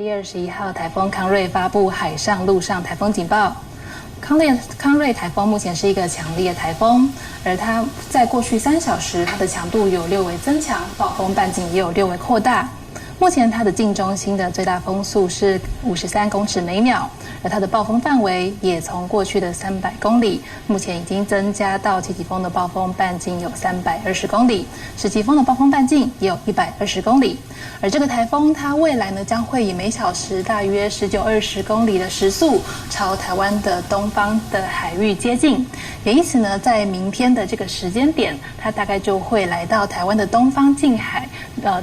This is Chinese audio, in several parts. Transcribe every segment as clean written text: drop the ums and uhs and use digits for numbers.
第21号台风康瑞发布海上、陆上台风警报。康瑞台风目前是一个强烈台风，而它在过去3小时，它的强度有略微增强，暴风半径也有略微扩大。目前它的近中心的最大风速是53公尺每秒，而它的暴风范围也从过去的300公里，目前已经增加到7级风的暴风半径有320公里，10级风的暴风半径也有120公里。而这个台风它未来呢将会以每小时大约19-20公里的时速朝台湾的东方的海域接近，也因此呢，在明天的这个时间点，它大概就会来到台湾的东方近海，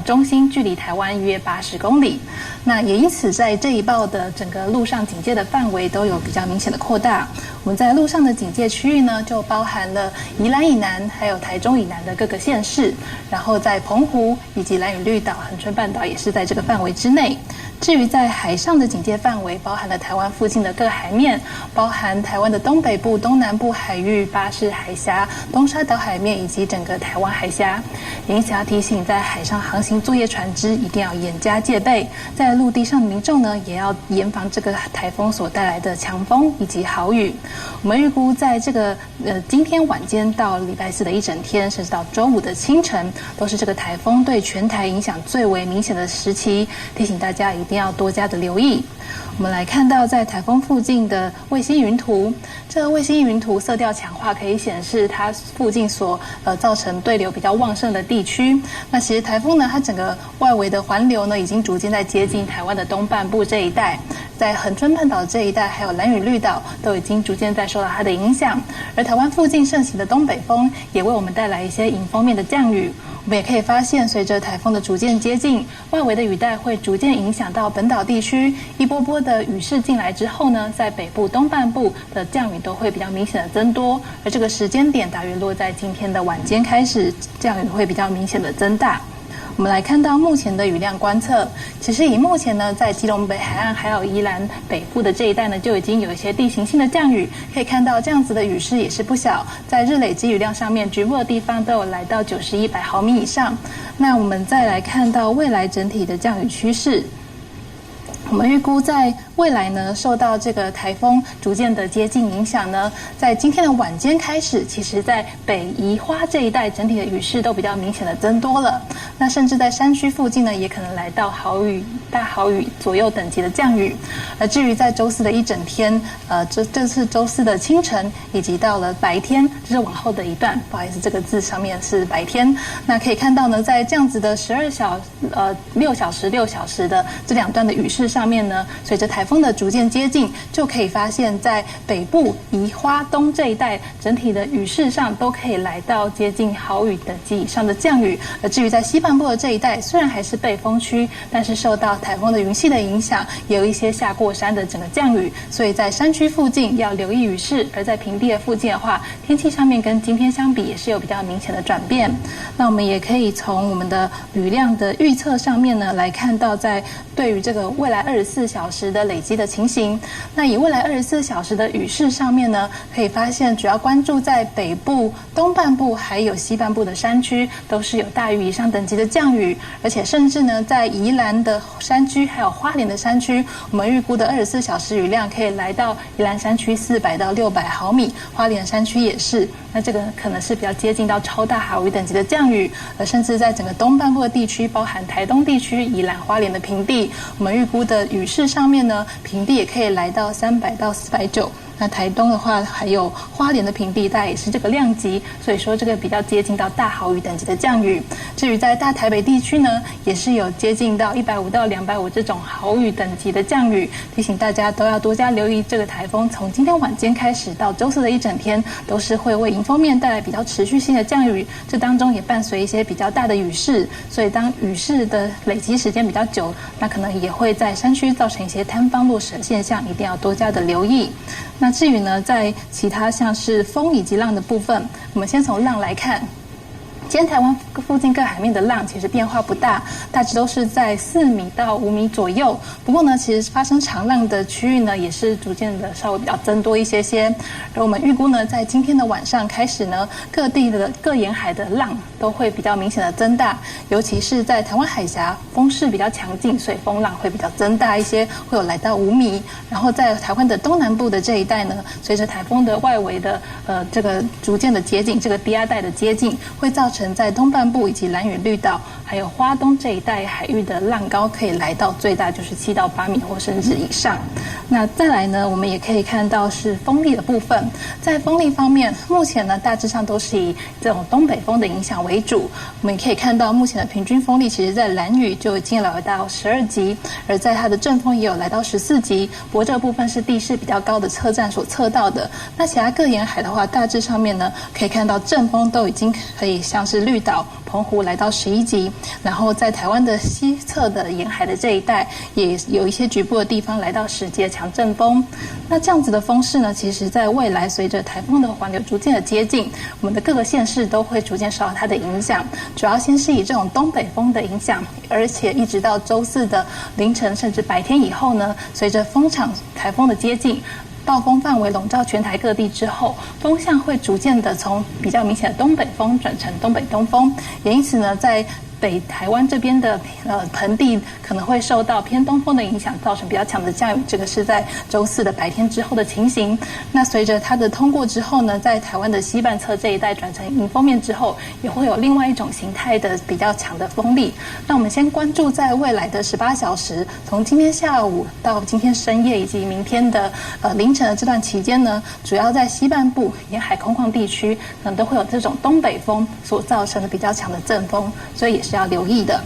中心距离台湾约80公里。那也因此，在这一报的整个陆上警戒的范围都有比较明显的扩大。我们在陆上的警戒区域呢，就包含了宜兰以南还有台中以南的各个县市，然后在澎湖以及兰屿绿岛、恒春半岛也是在这个范围之内。至于在海上的警戒范围，包含了台湾附近的各海面，包含台湾的东北部、东南部海域、巴士海峡、东沙岛海面以及整个台湾海峡。因此要提醒在海上航行作业船只一定要严加戒备，在陆地上的民众呢，也要严防这个台风所带来的强风以及豪雨。我们预估在这个今天晚间到礼拜4的一整天，甚至到周5的清晨，都是这个台风对全台影响最为明显的时期，提醒大家一定要多加的留意。我们来看到在台风附近的卫星云图，这个卫星云图色调强化可以显示它附近所造成对流比较旺盛的地区。那其实台风呢，它整个外围的环流呢，已经逐渐在接近台湾的东半部这一带，在恒春半岛这一带，还有兰屿绿岛，都已经逐渐在受到它的影响。而台湾附近盛行的东北风，也为我们带来一些迎风面的降雨。我们也可以发现，随着台风的逐渐接近，外围的雨带会逐渐影响到本岛地区，一波波的雨势进来之后呢，在北部东半部的降雨都会比较明显的增多，而这个时间点大约落在今天的晚间开始，降雨会比较明显的增大。我们来看到目前的雨量观测，其实以目前呢，在基隆北海岸还有宜兰北部的这一带呢，就已经有一些地形性的降雨，可以看到这样子的雨势也是不小，在日累积雨量上面，局部的地方都有来到90、100毫米以上。那我们再来看到未来整体的降雨趋势。我们预估在未来呢，受到这个台风逐渐的接近影响呢，在今天的晚间开始，其实在北宜花这一带整体的雨势都比较明显的增多了。那甚至在山区附近呢，也可能来到豪雨、大豪雨左右等级的降雨。而至于在周4的一整天，这是周4的清晨以及到了白天，这是往后的一段，不好意思，这个字上面是白天。那可以看到呢，在这样子的6小时的这2段的雨势上面呢，随着台风的逐渐接近，就可以发现在北部宜花东这一带，整体的雨势上都可以来到接近豪雨等级以上的降雨。而至于在西半部的这一带，虽然还是背风区，但是受到台风的云系的影响，也有一些下过山的整个降雨，所以在山区附近要留意雨势。而在平地的附近的话，天气上面跟今天相比也是有比较明显的转变。那我们也可以从我们的雨量的预测上面呢，来看到在对于这个未来24小时的累积的情形。那以未来24小时的雨势上面呢，可以发现主要关注在北部、东半部还有西半部的山区，都是有大于以上等级的降雨，而且甚至呢，在宜兰的山区还有花莲的山区，我们预估的24小时雨量可以来到宜兰山区400到600毫米，花莲山区也是。那这个可能是比较接近到超大豪雨等级的降雨，而甚至在整个东半部的地区，包含台东地区、宜兰花莲的平地，我们预估的雨势上面呢，平地也可以来到300到490。那台东的话，还有花莲的平地，大概也是这个量级，所以说这个比较接近到大豪雨等级的降雨。至于在大台北地区呢，也是有接近到150到250这种豪雨等级的降雨，提醒大家都要多加留意这个台风。从今天晚间开始到周4的一整天，都是会为迎风面带来比较持续性的降雨，这当中也伴随一些比较大的雨势，所以当雨势的累积时间比较久，那可能也会在山区造成一些坍方落石的现象，一定要多加的留意。那至于呢，在其他像是风以及浪的部分，我们先从浪来看。今天台湾附近各海面的浪其实变化不大，大致都是在4米到5米左右。不过呢，其实发生长浪的区域呢，也是逐渐的稍微比较增多一些。而我们预估呢，在今天的晚上开始呢，各地的各沿海的浪都会比较明显的增大，尤其是在台湾海峡风势比较强劲，所以风浪会比较增大一些，会有来到5米。然后在台湾的东南部的这一带呢，随着台风的外围的这个逐渐的接近，这个低压带的接近，会造成在东半部以及兰屿绿岛还有花东这一带海域的浪高可以来到最大就是7到8米或甚至以上。那再来呢，我们也可以看到是风力的部分。在风力方面，目前呢大致上都是以这种东北风的影响为主。我们也可以看到，目前的平均风力其实在兰屿就已经来到12级，而在它的阵风也有来到14级。不过这个部分是地势比较高的测站所测到的。那其他各沿海的话，大致上面呢可以看到阵风都已经可以像是绿岛、澎湖来到11级，然后在台湾的西侧的沿海的这一带，也有一些局部的地方来到10级的强阵风。那这样子的风势呢，其实在未来随着台风的环流逐渐的接近，我们的各个县市都会逐渐受到它的影响。主要先是以这种东北风的影响，而且一直到周4的凌晨甚至白天以后呢，随着风场台风的接近，暴风范围笼罩全台各地之后，风向会逐渐的从比较明显的东北风转成东北东风，也因此呢，在北台湾这边的盆地可能会受到偏东风的影响，造成比较强的降雨。这个是在周4的白天之后的情形。那随着它的通过之后呢，在台湾的西半侧这一带转成迎风面之后，也会有另外一种形态的比较强的风力。那我们先关注在未来的18小时，从今天下午到今天深夜以及明天的凌晨的这段期间呢，主要在西半部沿海空旷地区，可能都会有这种东北风所造成的比较强的阵风，所以也是要留意的。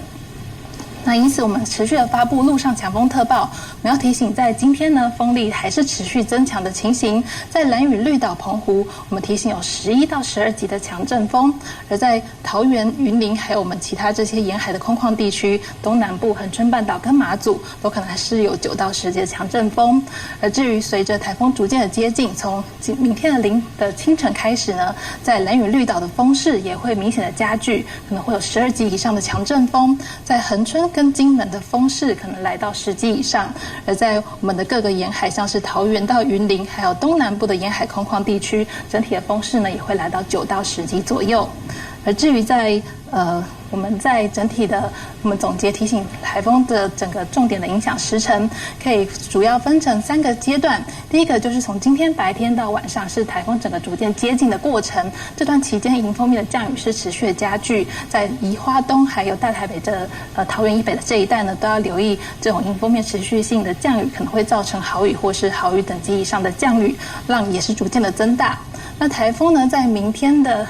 那因此，我们持续的发布陆上强风特报。我们要提醒，在今天呢，风力还是持续增强的情形。在兰屿、绿岛、澎湖，我们提醒有11到12级的强阵风；而在桃园、云林，还有我们其他这些沿海的空旷地区，东南部、恒春半岛跟马祖，都可能还是有9到10级的强阵风。而至于随着台风逐渐的接近，从明天的清晨开始呢，在兰屿、绿岛的风势也会明显的加剧，可能会有12级以上的强阵风。在恒春跟金门的风势可能来到10级以上，而在我们的各个沿海，像是桃园到云林，还有东南部的沿海空旷地区，整体的风势呢也会来到9到10级左右。而至于在我们在整体的我们总结提醒台风的整个重点的影响时程，可以主要分成3个阶段。第一个就是从今天白天到晚上是台风整个逐渐接近的过程，这段期间迎风面的降雨是持续的加剧，在宜花东还有大台北这桃园以北的这一带呢，都要留意这种迎风面持续性的降雨可能会造成豪雨或是豪雨等级以上的降雨，浪也是逐渐的增大。那台风呢，在明天的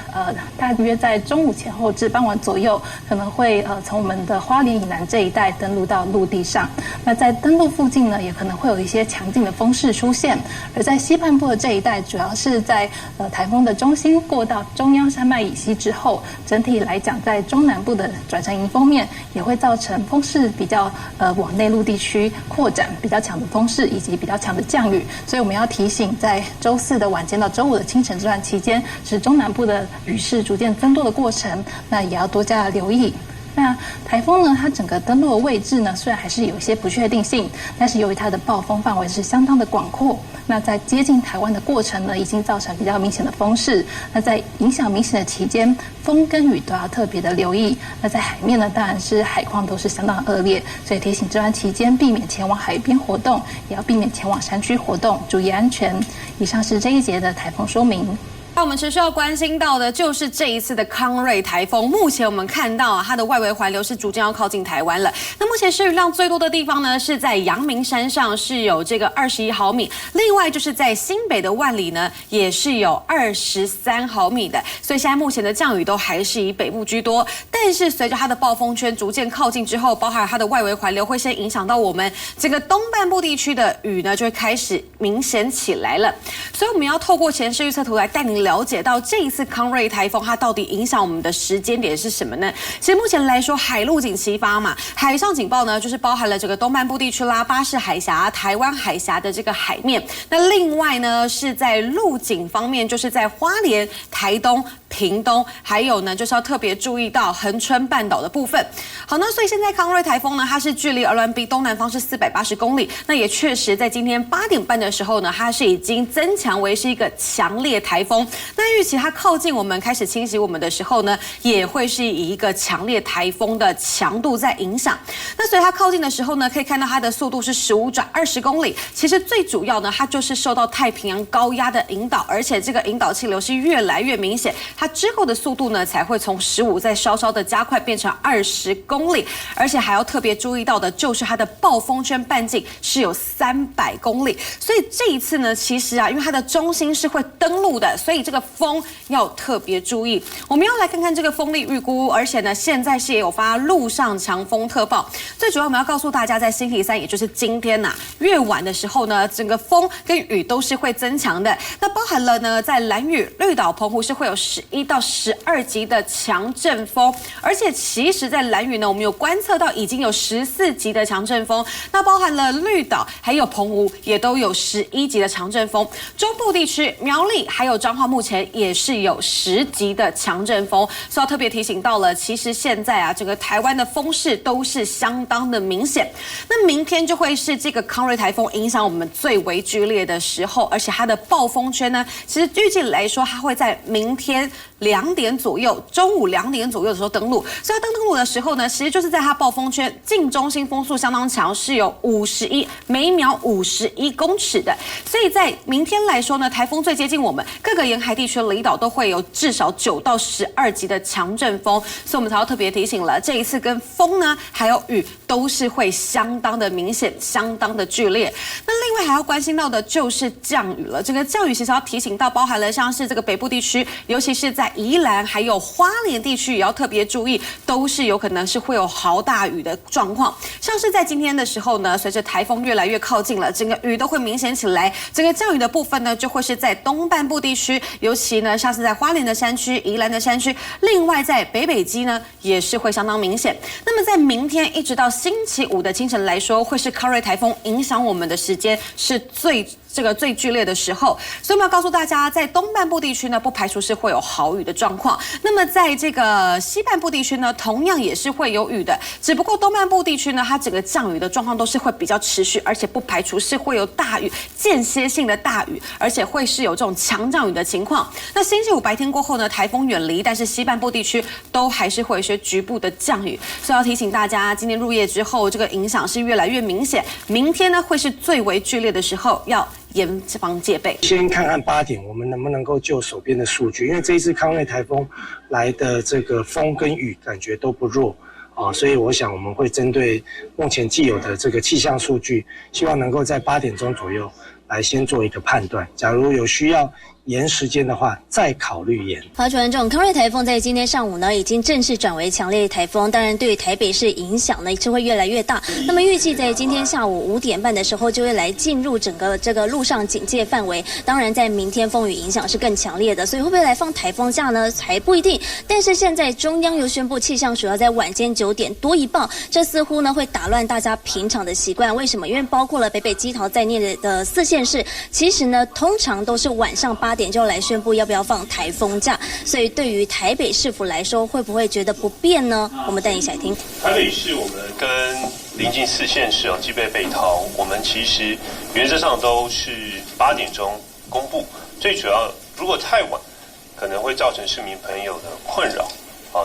大约在中午前后至傍晚左右，可能会从我们的花莲以南这一带登陆到陆地上。那在登陆附近呢，也可能会有一些强劲的风势出现。而在西半部的这一带，主要是在台风的中心过到中央山脉以西之后，整体来讲，在中南部的转成迎风面，也会造成风势比较往内陆地区扩展，比较强的风势以及比较强的降雨。所以我们要提醒，在周4的晚间到周5的清晨这段期间，是中南部的雨势逐渐增多的过程，那也要多加留意。那台风呢，它整个登陆的位置呢，虽然还是有一些不确定性，但是由于它的暴风范围是相当的广阔，那在接近台湾的过程呢，已经造成比较明显的风势。那在影响明显的期间，风跟雨都要特别的留意。那在海面呢，当然是海况都是相当恶劣，所以提醒这段期间避免前往海边活动，也要避免前往山区活动，注意安全。以上是这一节的台风说明。那我们持续要关心到的就是这一次的康瑞台风。目前我们看到它的外围环流是逐渐要靠近台湾了。那目前施雨量最多的地方呢，是在阳明山上是有这个21毫米，另外就是在新北的万里呢，也是有23毫米的。所以现在目前的降雨都还是以北部居多。但是随着它的暴风圈逐渐靠近之后，包含它的外围环流会先影响到我们这个东半部地区的雨呢，就会开始明显起来了。所以我们要透过前世预测图来带您了解到这一次康瑞台风它到底影响我们的时间点是什么呢？其实目前来说，海陆警齐发嘛，海上警报呢就是包含了这个东半部地区啦、巴士海峡、台湾海峡的这个海面。那另外呢是在陆警方面，就是在花莲、台东、屏东，还有呢就是要特别注意到恒春半岛的部分。好，那所以现在康瑞台风呢，它是距离鹅銮鼻东南方是480公里，那也确实在今天8点半的时候呢，它是已经增强为是一个强烈台风。那预期它靠近我们开始侵袭我们的时候呢，也会是以一个强烈台风的强度在影响。那所以它靠近的时候呢，可以看到它的速度是15转20公里。其实最主要呢，它就是受到太平洋高压的引导，而且这个引导气流是越来越明显，它之后的速度呢才会从15再稍稍的加快变成20公里，而且还要特别注意到的就是它的暴风圈半径是有300公里。所以这一次呢，其实啊，因为它的中心是会登陆的，所以这个风要特别注意。我们要来看看这个风力预估，而且呢，现在是也有发陆上强风特报。最主要我们要告诉大家，在星期三，也就是今天呐，越晚的时候呢，整个风跟雨都是会增强的。那包含了呢，在兰屿、绿岛、澎湖是会有11到12级的强阵风，而且其实在兰屿呢，我们有观测到已经有14级的强阵风。那包含了绿岛还有澎湖也都有11级的强阵风。中部地区苗栗还有彰化目前也是有10级的强阵风，所以要特别提醒到了，其实现在啊，整个台湾的风势都是相当的明显。那明天就会是这个康瑞台风影响我们最为剧烈的时候，而且它的暴风圈呢，其实预计来说，它会在明天2点左右，中午2点左右的时候登陆。所以它登陆的时候呢，其实就是在它暴风圈近中心风速相当强，是有每秒51公尺的。所以在明天来说呢，台风最接近我们各个沿海地区的离岛都会有至少9到12级的强阵风，所以我们才要特别提醒了，这一次跟风呢还有雨都是会相当的明显，相当的剧烈。那另外还要关心到的就是降雨了。这个降雨其实要提醒到，包含了像是这个北部地区，尤其是在宜兰还有花莲地区，也要特别注意，都是有可能是会有豪大雨的状况。像是在今天的时候呢，随着台风越来越靠近了，整个雨都会明显起来。整个降雨的部分呢，就会是在东半部地区，尤其呢像是在花莲的山区、宜兰的山区，另外在北基呢也是会相当明显。那么在明天一直到星期五的清晨来说，会是康瑞台风影响我们的时间是最剧烈的时候，所以我们要告诉大家，在东半部地区呢，不排除是会有豪雨的状况。那么在这个西半部地区呢，同样也是会有雨的，只不过东半部地区呢，它整个降雨的状况都是会比较持续，而且不排除是会有大雨、间歇性的大雨，而且会是有这种强降雨的情况。那星期五白天过后呢，台风远离，但是西半部地区都还是会有一些局部的降雨，所以要提醒大家，今天入夜之后，这个影响是越来越明显。明天呢，会是最为剧烈的时候，要严防戒备。先看看8点我们能不能够就手边的数据，因为这一次康瑞台风来的这个风跟雨感觉都不弱啊，所以我想我们会针对目前既有的这个气象数据，希望能够在8点钟左右来先做一个判断。假如有需要延时间的话，再考虑延。好，主持人，这种康瑞台风在今天上午呢，已经正式转为强烈台风，当然对于台北市影响呢是会越来越大。那么预计在今天下午5点半的时候，就会来进入整个这个陆上警戒范围。当然，在明天风雨影响是更强烈的，所以会不会来放台风假呢？还不一定。但是现在中央又宣布气象署要在晚间9点多一报，这似乎呢会打乱大家平常的习惯。为什么？因为包括了北基桃在内的4县市，其实呢通常都是晚上8点就来宣布要不要放台风假，所以对于台北市府来说，会不会觉得不便呢？我们带你一起来听。台北市我们跟邻近4县市基北、北桃，我们其实原则上都是8点钟公布。最主要，如果太晚，可能会造成市民朋友的困扰，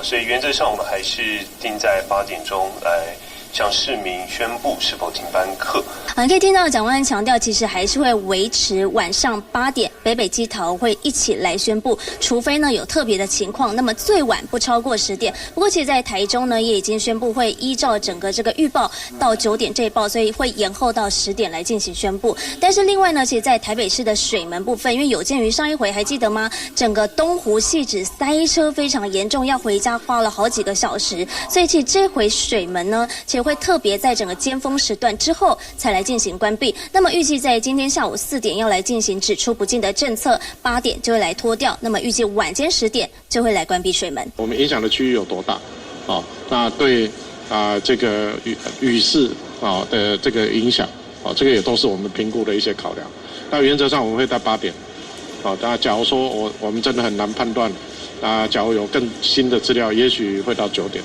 所以原则上我们还是定在8点钟来向市民宣布是否停班课。可以听到蒋万安强调，其实还是会维持晚上8点，北基桃会一起来宣布，除非呢有特别的情况，那么最晚不超过10点。不过其实在台中呢，也已经宣布会依照整个这个预报到9点这一报，所以会延后到10点来进行宣布。但是另外呢，其实在台北市的水门部分，因为有鉴于上一回还记得吗？整个东湖汐止塞车非常严重，要回家花了好几个小时，所以其实这回水门呢，其实会会特别在整个尖峰时段之后才来进行关闭。那么预计在今天下午4点要来进行只出不进的政策，8点就会来脱掉。那么预计晚间10点就会来关闭水门。我们影响的区域有多大？那对这个雨势的这个影响，这个也都是我们评估的一些考量。那原则上我们会在8点。那假如说我们真的很难判断，假如有更新的资料，也许会到9点。